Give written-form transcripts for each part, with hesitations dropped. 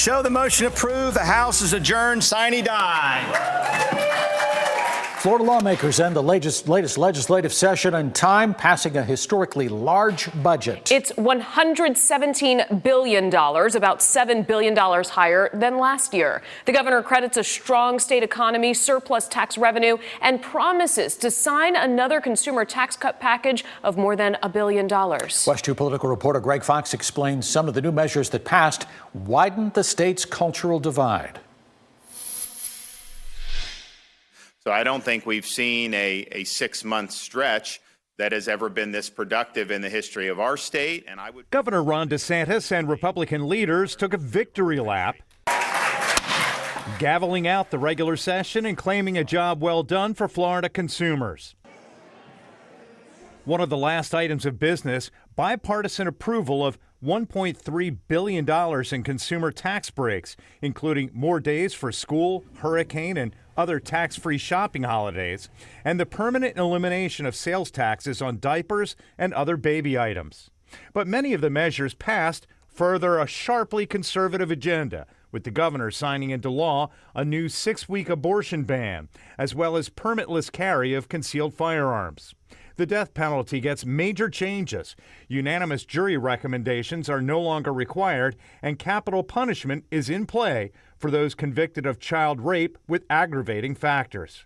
Show the motion approved. The House is adjourned. Sine die. Florida lawmakers end the latest legislative session in time, passing a historically large budget. It's $117 billion, about $7 billion higher than last year. The governor credits a strong state economy, surplus tax revenue, and promises to sign another consumer tax cut package of more than $1 billion. WESH 2 political reporter Greg Fox explains some of the new measures that passed widened the state's cultural divide. So I don't think we've seen a 6-month stretch that has ever been this productive in the history of our state. And Governor Ron DeSantis and Republican leaders took a victory lap, gaveling out the regular session and claiming a job well done for Florida consumers. One of the last items of business, bipartisan approval of $1.3 billion in consumer tax breaks, including more days for school, hurricane, and other tax-free shopping holidays, and the permanent elimination of sales taxes on diapers and other baby items. But many of the measures passed further a sharply conservative agenda, with the governor signing into law a new 6-week abortion ban, as well as permitless carry of concealed firearms. The death penalty gets major changes. Unanimous jury recommendations are no longer required, and capital punishment is in play for those convicted of child rape with aggravating factors.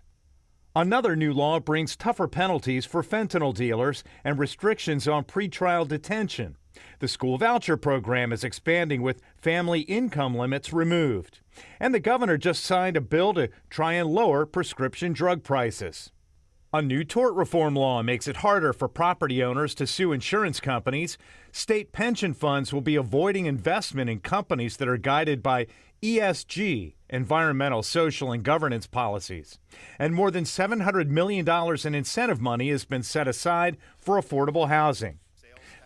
Another new law brings tougher penalties for fentanyl dealers and restrictions on pretrial detention. The school voucher program is expanding with family income limits removed. And the governor just signed a bill to try and lower prescription drug prices. A new tort reform law makes it harder for property owners to sue insurance companies. State pension funds will be avoiding investment in companies that are guided by ESG, environmental, social, and governance policies. And more than $700 million in incentive money has been set aside for affordable housing.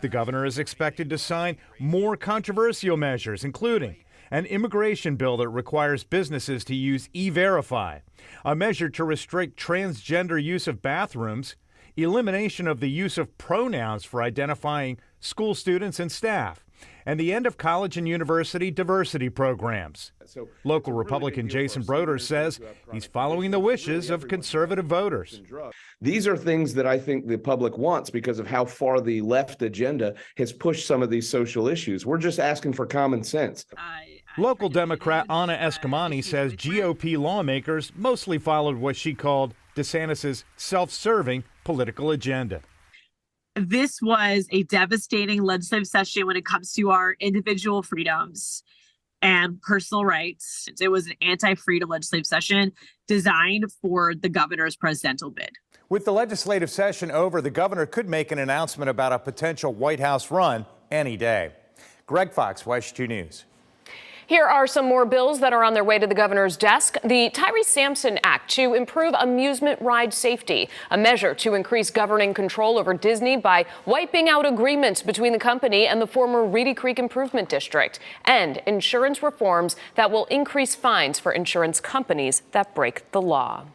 The governor is expected to sign more controversial measures, including an immigration bill that requires businesses to use E-Verify, a measure to restrict transgender use of bathrooms, elimination of the use of pronouns for identifying school students and staff, and the end of college and university diversity programs. Local Republican Jason Brodeur says he's following the wishes of conservative voters. These are things that I think the public wants because of how far the left agenda has pushed some of these social issues. We're just asking for common sense. Local Democrat Anna Eskamani says GOP lawmakers mostly followed what she called DeSantis' self-serving political agenda. This was a devastating legislative session when it comes to our individual freedoms and personal rights. It was an anti-freedom legislative session designed for the governor's presidential bid. With the legislative session over, the governor could make an announcement about a potential White House run any day. Greg Fox, WESH 2 News. Here are some more bills that are on their way to the governor's desk. The Tyree Sampson Act to improve amusement ride safety, a measure to increase governing control over Disney by wiping out agreements between the company and the former Reedy Creek Improvement District, and insurance reforms that will increase fines for insurance companies that break the law.